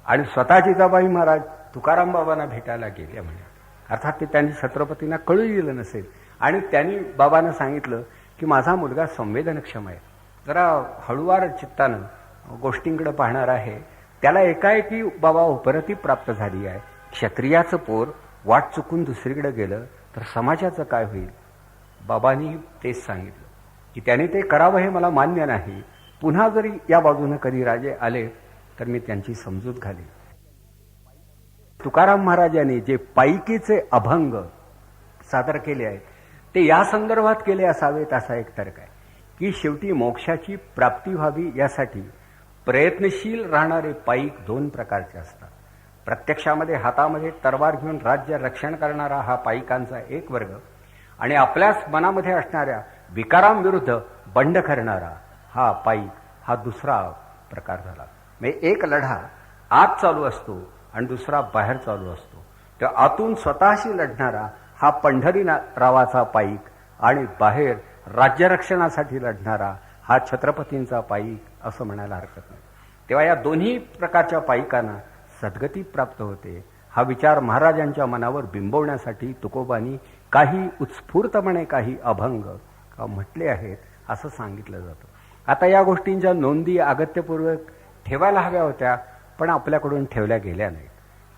आणि स्वतः जिजाबाई महाराज तुकाराम बाबांना भेटायला गेले म्हणे. अर्थात ते त्यांनी छत्रपतींना कळू दिलं नसेल आणि त्यांनी बाबांना सांगितलं की माझा मुलगा संवेदनक्षम आहे, जरा हळुवार चित्तानं गोष्टींकडे पाहणार आहे, त्याला एकाएकी बाबा उपरती प्राप्त झाली आहे. क्षत्रियाचं पोर वाट चुकून दुसरीकडे गेलं तर समाजाचं काय होईल? बाबांनी तेच सांगितलं की त्याने ते करावं हे मला मान्य नाही. पुन्हा जरी या बाजूने कधी राजे आले तर मी त्यांची समजूत घाली. तुकाराम महाराजांनी जे पायकीचे अभंग सादर केले आहेत ते या संदर्भात केले असावेत असा एक तर्क आहे की शेवटी मोक्षाची प्राप्ती व्हावी यासाठी प्रयत्नशील राहणारे पाईक दोन प्रकारचे असतात. प्रत्यक्षामध्ये हातामध्ये तलवार घेऊन राज्य रक्षण करणारा हा पाईकांचा एक वर्ग आणि आपल्याच मनामध्ये असणाऱ्या विकारांविरुद्ध बंड करणारा हा पाईक हा दुसरा प्रकार झाला. म्हणजे एक लढा आत चालू असतो आणि दुसरा बाहेर चालू असतो. तर आतून स्वतःशी लढणारा हा पंढरीरावाचा पाईक आणि बाहेर राज्यरक्षणासाठी लढणारा हा छत्रपतींचा पाईक असं म्हणायला हरकत नाही. तेव्हा या दोन्ही प्रकारच्या पाईकांना सद्गती प्राप्त होते हा विचार महाराजांच्या मनावर बिंबवण्यासाठी तुकोबांनी काही उत्स्फूर्तपणे काही अभंग म्हटले आहेत असं सांगितलं जातं. आता या गोष्टींच्या नोंदी अगत्यपूर्वक ठेवायला हव्या होत्या, पण आपल्याकडून ठेवल्या गेल्या नाहीत.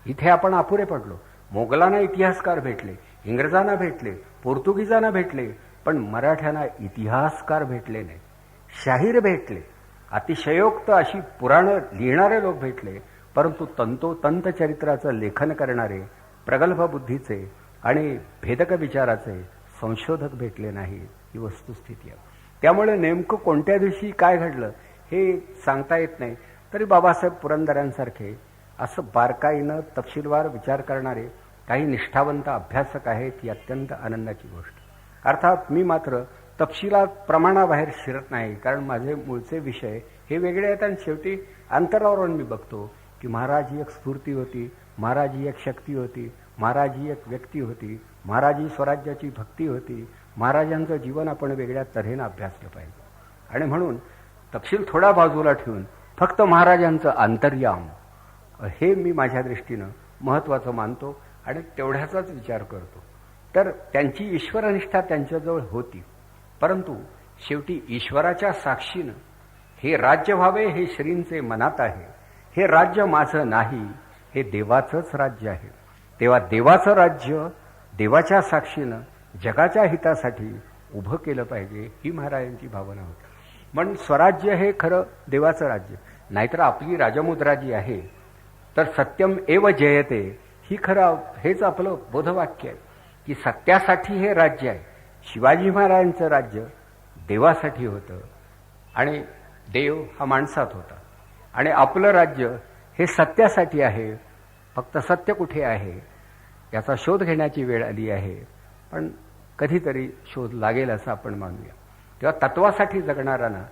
इथे आपण अपुरे पडलो. मोगलांना इतिहासकार भेटले, इंग्रजांना भेटले, पोर्तुगीजांना भेटले, पण मराठ्यांना इतिहासकार भेटले नाही. शाहीर भेटले, अतिशयोक्त अशी पुराणं लिहिणारे लोक भेटले, परंतु तंतोतंत चरित्राचं लेखन करणारे प्रगल्भ बुद्धीचे आणि भेदक विचाराचे संशोधक भेटले नाही. ही वस्तुस्थिती आहे. त्यामुळे नेमकं कोणत्या दिवशी काय घडलं हे सांगता येत नाही. तरी बाबासाहेब पुरंदरांसारखे असं बारकाईनं तपशीलवार विचार करणारे काही निष्ठावंत अभ्यासक आहेत ही अत्यंत आनंदाची गोष्ट. अर्थात मी मात्र तपशिलात प्रमाणाबाहेर शिरत नाही, कारण माझे मूळचे विषय हे वेगळे आहेत आणि शेवटी अंतरावरून मी बघतो की महाराज ही एक स्फूर्ती होती, महाराज ही एक शक्ती होती, महाराज ही एक व्यक्ती होती, महाराज ही स्वराज्याची भक्ती होती. महाराजांचं जीवन आपण वेगळ्या तऱ्हेनं अभ्यासलं पाहिजे आणि म्हणून तपशील थोडा बाजूला ठेवून फक्त महाराजांचं अंतर्याम हे मी माझ्या दृष्टीनं महत्त्वाचं मानतो आणि तेवढ्याचाच विचार करतो. तर त्यांची ईश्वरनिष्ठा त्यांच्याजवळ होती, परंतु शेवटी ईश्वराच्या साक्षीनं हे राज्य व्हावे हे श्रींचे मनात आहे. हे राज्य माझं नाही, हे देवाचंच राज्य आहे. तेव्हा देवाचं राज्य देवाच्या साक्षीनं जगाच्या हितासाठी उभं केलं पाहिजे ही महाराजांची भावना होती. म्हणून स्वराज्य हे खरं देवाचं राज्य. नाहीतर आपली राजमुद्रा जी आहे तर सत्यम एव जयते ही खरं हेच आपलं बोधवाक्य आहे की सत्यासाठी हे राज्य आहे. शिवाजी महाराजांचं राज्य देवासाठी होतं आणि देव हा माणसात होता आणि आपलं राज्य हे सत्यासाठी आहे. फक्त सत्य कुठे आहे याचा शोध घेण्याची वेळ आली आहे, पण कधीतरी शोध लागेल असं आपण मानूया. तेव्हा तत्वासाठी जगणाऱ्यांना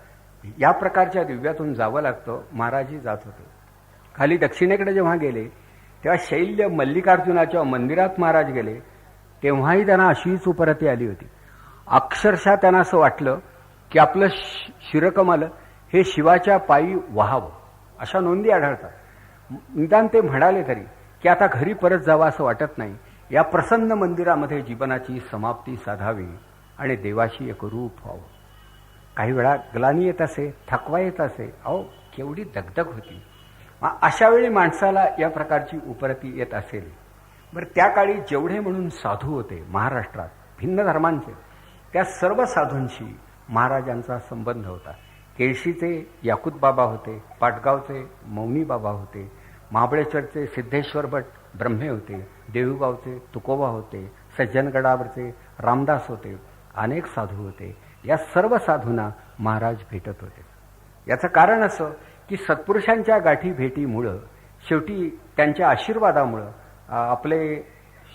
या प्रकारच्या दिव्यातून जावं लागतं. महाराजही जात होते. खाली दक्षिणेकडे जेव्हा गेले तेव्हा शैल्य मल्लिकार्जुनाच्या मंदिरात महाराज गेले, तेव्हाही त्यांना अशीच उपरती आली होती. अक्षरशः त्यांना असं वाटलं की आपलं शिरकमल हे शिवाच्या पायी व्हावं, अशा नोंदी आढळतात. निदान ते म्हणाले तरी की आता घरी परत जावं असं वाटत नाही. या प्रसन्न मंदिरामध्ये जीवनाची समाप्ती साधावी आणि देवाशी एक रूप व्हावं. काही वेळा ग्लानी येत असे, थकवा येत असे. अहो केवढी दगदग होती. अशा वेळी माणसाला या प्रकारची उपरती येत असेल. बरं, त्या काळी जेवढे म्हणून साधू होते महाराष्ट्रात भिन्न धर्मांचे, त्या सर्व साधूंशी महाराजांचा संबंध होता. केळशीचे याकूत बाबा होते, पाटगावचे मौनी बाबा होते, महाबळेश्वरचे सिद्धेश्वर भट ब्रह्मे होते, देऊगावचे तुकोबा होते, सज्जनगडावरचे रामदास होते, अनेक साधू होते. या सर्व साधूंना महाराज भेटत होते. याचं कारण असं की सत्पुरुषांच्या गाठी भेटीमुळं शेवटी त्यांच्या आशीर्वादामुळं आपले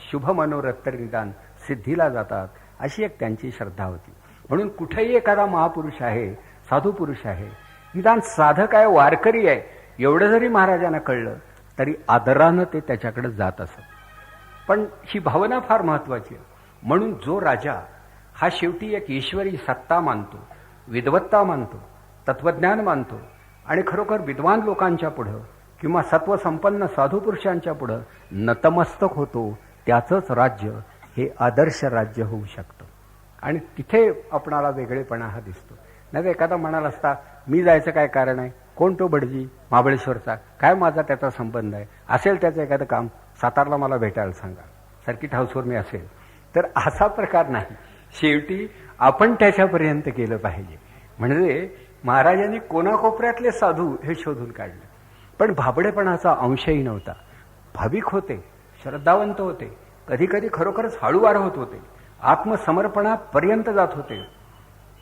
शुभ मनोरथ निदान सिद्धीला जातात अशी एक त्यांची श्रद्धा होती. म्हणून कुठेही एखादा महापुरुष आहे, साधू पुरुष आहे, निदान साधक आहे, वारकरी आहे, एवढं जरी महाराजांना कळलं तरी आदरानं ते त्याच्याकडे जात असत. पण ही भावना फार महत्वाची आहे. म्हणून जो राजा हा शेवटी एक ईश्वरी सत्ता मानतो, विद्वत्ता मानतो, तत्वज्ञान मानतो आणि खरोखर विद्वान लोकांच्या पुढं किंवा सत्वसंपन्न साधू पुरुषांच्या पुढं नतमस्तक होतो, त्याचंच राज्य हे आदर्श राज्य होऊ शकतं. आणि तिथे आपणाला वेगळेपणा हा दिसतो. नाही तर एखादा म्हणाला असता मी जायचं काय कारण आहे, कोण तो भटजी महाबळेश्वरचा, काय माझा त्याचा संबंध आहे, असेल त्याचं एखादं काम सातारला मला भेटायला सांगा, सर्किट हाऊसवर मी असेल. तर असा प्रकार नाही. शेवटी आपण त्याच्यापर्यंत गेलं पाहिजे. म्हणजे महाराजांनी कोणाकोपऱ्यातले साधू हे शोधून काढले, पण भाबडेपणाचा अंशही नव्हता. भाविक होते, श्रद्धावंत होते, कधी कधी खरोखरच हळूवार होत होते, आत्मसमर्पणापर्यंत जात होते,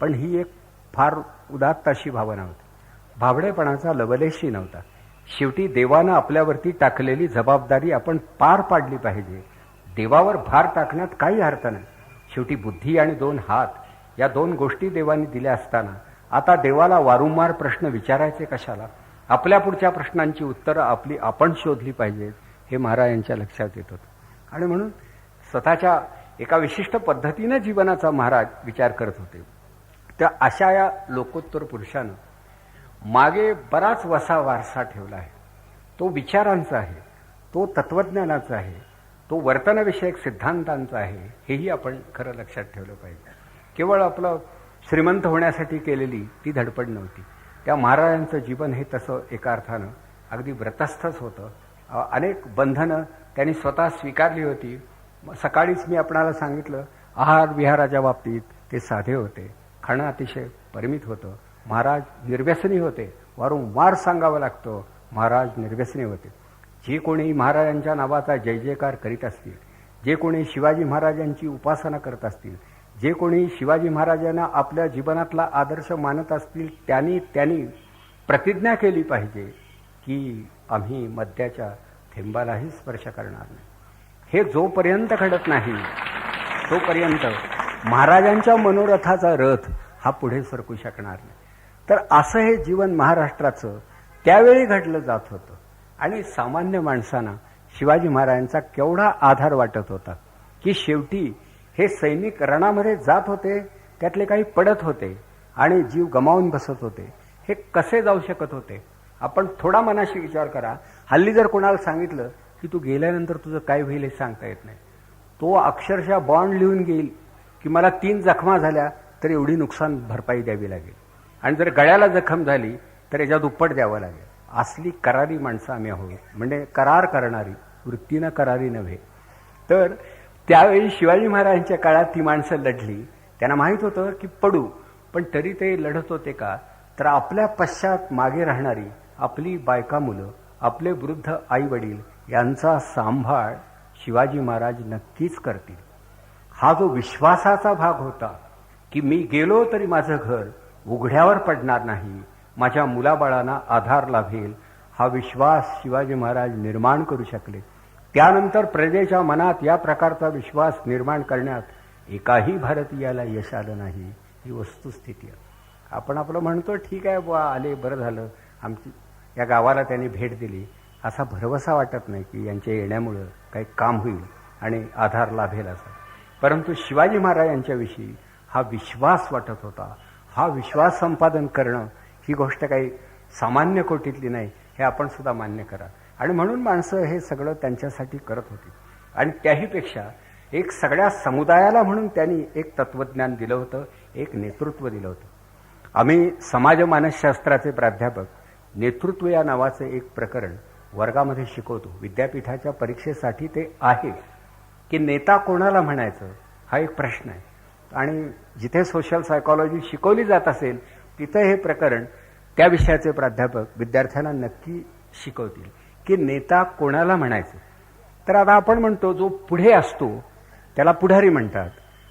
पण ही एक फार उदात्त अशी भावना होती. भाबडेपणाचा लवलेशही नव्हता. शेवटी देवानं आपल्यावरती टाकलेली जबाबदारी आपण पार पाडली पाहिजे. देवावर भार टाकण्यात काही अर्थ नाही. शेवटी बुद्धी आणि 2 हात या 2 गोष्टी देवाने दिल्या असताना आता देवाला वारंवार प्रश्न विचारायचे कशाला? आपल्या पुढच्या प्रश्नांची उत्तरं आपण शोधली पाहिजेत, हे महाराजांच्या लक्षात येत होतं. आणि म्हणून स्वतःच्या एका विशिष्ट पद्धतीने जीवनाचा महाराज विचार करत होते. त्या अशा या लोकोत्तर पुरुषानं मागे बराच वसा वारसा ठेवला आहे. तो विचारांचा आहे, तो तत्वज्ञानाचा आहे, तो वर्तनविषयक सिद्धांतांचा आहे. हेही आपण खरं लक्षात ठेवलं पाहिजे. केवळ आपलं श्रीमंत होण्यासाठी केलेली ती धडपड नव्हती. त्या महाराजांचं जीवन हे तसं एका अर्थानं अगदी व्रतस्थच होतं. अनेक बंधनं त्यांनी स्वतः स्वीकारली होती. सकाळीच मी आपणाला सांगितलं, आहार विहाराच्या बाबतीत ते साधे होते, खाणं अतिशय परिमित होतं. महाराज निर्व्यसनी होते. वारंवार सांगावं लागतं, महाराज निर्व्यसनी होते. जे कोणी महाराजांच्या नावाचा जय जयकार करीत असतील, जे कोणी शिवाजी महाराजांची उपासना करत असतील, जे कोणी शिवाजी महाराजांना आपल्या जीवनातला आदर्श मानत असतील, त्यांनी प्रतिज्ञा केली पाहिजे की आम्ही मद्याच्या थेंबालाही स्पर्श करणार नाही. हे जोपर्यंत घडत नाही तोपर्यंत महाराजांच्या मनोरथाचा रथ हा पुढे सरकू शकणार नाही. तर असं हे जीवन महाराष्ट्राचं त्यावेळी घडलं जात होतं. आणि सामान्य माणसांना शिवाजी महाराजांचा केवढा आधार वाटत होता की शेवटी हे सैनिक रणामध्ये जात होते, त्यातले काही पडत होते आणि जीव गमावून बसत होते. हे कसे जाऊ शकत होते? आपण थोडा मनाशी विचार करा. हल्ली जर कोणाला सांगितलं की तू गेल्यानंतर तुझं काय होईल हे सांगता येत नाही, तो अक्षरशः बॉन्ड लिहून घेईल की मला 3 जखमा झाल्या तर एवढी नुकसान भरपाई द्यावी लागेल, आणि जर गळ्याला जखम झाली तर याच्या दुप्पट द्यावं लागेल. असली करारी माणसं आम्ही आहोत. म्हणजे करार करणारी, वृत्तीनं करारी नव्हे. तर त्यावेळी शिवाजी महाराजांच्या काळात ती माणसं लढली. त्यांना माहीत होतं की पडू, पण तरी ते लढत होते का? तर आपल्या पश्चात मागे राहणारी आपली बायका मुलं, आपले वृद्ध आई वडील यांचा सांभाळ शिवाजी महाराज नक्कीच करतील. हा जो विश्वासाचा भाग होता की मी गेलो तरी माझं घर उघड्यावर पडणार नाही, माझ्या मुलाबाळांना आधार लाभेल, हा विश्वास शिवाजी महाराज निर्माण करू शकले. त्यानंतर प्रजेच्या मनात या प्रकारचा विश्वास निर्माण करण्यात एकाही भारतीयाला यश आलं नाही. ही वस्तुस्थिती आहे. आपण आपलं म्हणतो ठीक आहे बुवा, आले बरं झालं, आमची या गावाला त्यांनी भेट दिली, असा भरवसा वाटत नाही की यांच्या येण्यामुळं काही काम होईल आणि आधार लाभेल असा. परंतु शिवाजी महाराजांच्याविषयी हा विश्वास वाटत होता. हा विश्वास संपादन करणं ही गोष्ट काही सामान्य कोटीतली नाही, हे आपण सुद्धा मान्य करा. आणि म्हणून माणसं हे सगळं त्यांच्यासाठी करत होती. आणि त्याहीपेक्षा एक सगळ्या समुदायाला म्हणून त्यांनी एक तत्वज्ञान दिलं होतं, एक नेतृत्व दिलं होतं. आम्ही समाज मानसशास्त्राचे प्राध्यापक नेतृत्व या नावाचं एक प्रकरण वर्गामध्ये शिकवतो. विद्यापीठाच्या परीक्षेसाठी ते आहे की नेता कोणाला म्हणायचं हा एक प्रश्न आहे. आणि जिथे सोशल सायकॉलॉजी शिकवली जात असेल तिथे हे प्रकरण त्या विषयाचे प्राध्यापक विद्यार्थ्यांना नक्की शिकवतील की नेता कोणाला म्हणायचं. तर आता आपण म्हणतो जो पुढे असतो त्याला पुढारी म्हणतात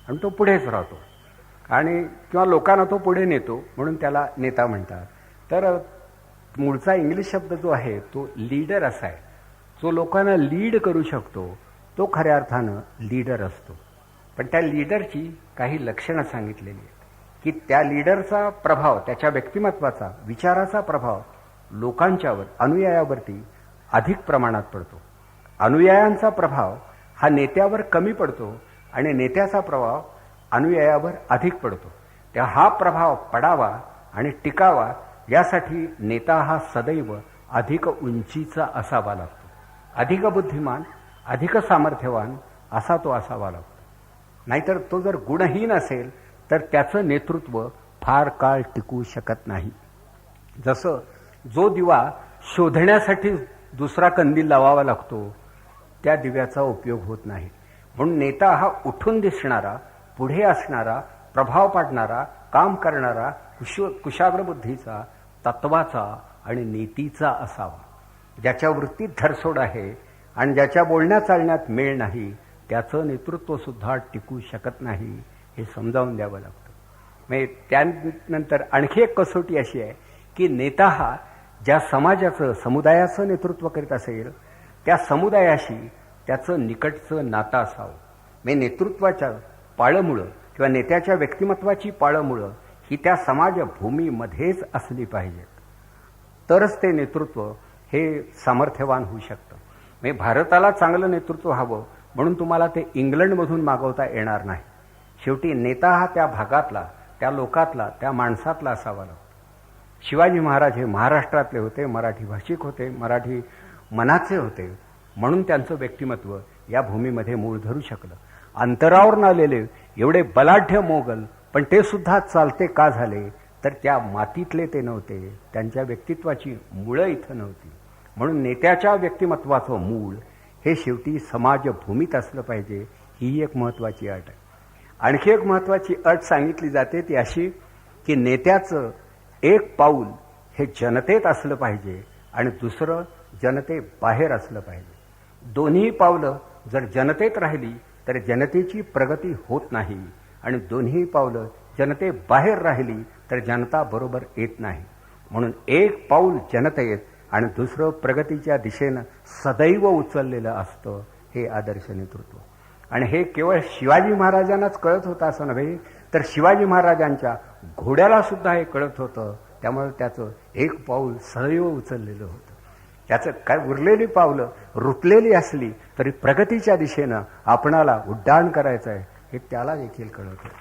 आणि तो पुढेच राहतो, आणि किंवा लोकांना तो पुढे नेतो म्हणून त्याला नेता म्हणतात. तर मूळचा इंग्लिश शब्द जो आहे तो लीडर असा आहे. जो लोकांना लीड करू शकतो तो खऱ्या अर्थानं लीडर असतो. पण त्या लीडरची काही लक्षणं सांगितलेली आहेत की त्या लीडरचा प्रभाव, त्याच्या व्यक्तिमत्वाचा, विचाराचा प्रभाव लोकांच्यावर, अनुयायावरती अधिक प्रमाणात पडतो. अनुयायांचा प्रभाव हा नेत्यावर कमी पडतो आणि नेत्याचा प्रभाव अनुयायावर अधिक पडतो. तेव्हा हा प्रभाव पडावा आणि टिकावा यासाठी नेता हा सदैव अधिक उंचीचा असावा लागतो. अधिक बुद्धिमान, अधिक सामर्थ्यवान असा तो असावा लागतो. नाहीतर तो जर गुणहीन असेल तर त्याचं नेतृत्व फार काळ टिकू शकत नाही. जसं जो दिवा शोधण्यासाठी दुसरा कंदील लावावा लागतो त्या दिव्याचा उपयोग होत नाही. म्हणून नेता हा उठून दिसणारा, पुढे असणारा, प्रभाव पाडणारा, काम करणारा, कुशाग्र बुद्धीचा, तत्वाचा आणि नीतीचा असावा. ज्याच्या वृत्तीत धरसोड आहे आणि ज्याच्या बोलण्या चालण्यात मेळ नाही त्याचं नेतृत्व सुद्धा टिकू शकत नाही, हे समजावून द्यावं लागतं. म्हणजे त्यानंतर आणखी एक कसोटी अशी आहे की नेता हा ज्या समाजाचं, समुदायाचं नेतृत्व करीत असेल त्या समुदायाशी त्याचं निकटचं नातं असावं. म्हणजे नेतृत्वाच्या पाळंमुळं किंवा नेत्याच्या व्यक्तिमत्वाची पाळंमुळं ही त्या समाजभूमीमध्येच असली पाहिजेत, तरच ते नेतृत्व हे सामर्थ्यवान होऊ शकतं. म्हणजे भारताला चांगलं नेतृत्व हवं म्हणून तुम्हाला ते इंग्लंडमधून मागवता येणार नाही. शेवटी नेता हा त्या भागातला, त्या लोकातला, त्या माणसातला असावा लागतो. शिवाजी महाराज हे महाराष्ट्रातले होते, मराठी भाषिक होते, मराठी मनाचे होते, म्हणून त्यांचं व्यक्तिमत्व या भूमीमध्ये मूळ धरू शकलं. अंतरावरून आलेले एवढे बलाढ्य मोगल पण ते सुद्धा चालते का झाले तर त्या मातीतले ते नव्हते, त्यांच्या व्यक्तित्वाची मुळं इथं नव्हती. म्हणून नेत्याच्या व्यक्तिमत्वाचं मूळ हे शेवटी समाजभूमीत असलं पाहिजे, ही एक महत्त्वाची अट आहे. आणखी एक महत्त्वाची अट सांगितली जाते ती अशी की नेत्याचं एक पाऊल हे जनतेत असलं पाहिजे आणि दुसरं जनतेबाहेर असलं पाहिजे. दोन्ही पावलं जर जनतेत राहिली तर जनतेची प्रगती होत नाही आणि दोन्ही पावलं जनतेबाहेर राहिली तर जनता बरोबर येत नाही. म्हणून एक पाऊल जनतेत आणि दुसरं प्रगतीच्या दिशेनं सदैव उचललेलं असतं हे आदर्श नेतृत्व. आणि हे केवळ शिवाजी महाराजांनाच कळत होतं असं नव्हे, तर शिवाजी महाराजांच्या घोड्याला सुद्धा हे कळत होतं. त्यामुळे त्याचं एक पाऊल सदैव उचललेलं होतं. त्याचं काय उरलेली पावलं रुतलेली असली तरी प्रगतीच्या दिशेनं आपणाला उड्डाण करायचं आहे हे त्याला देखील कळत होतं.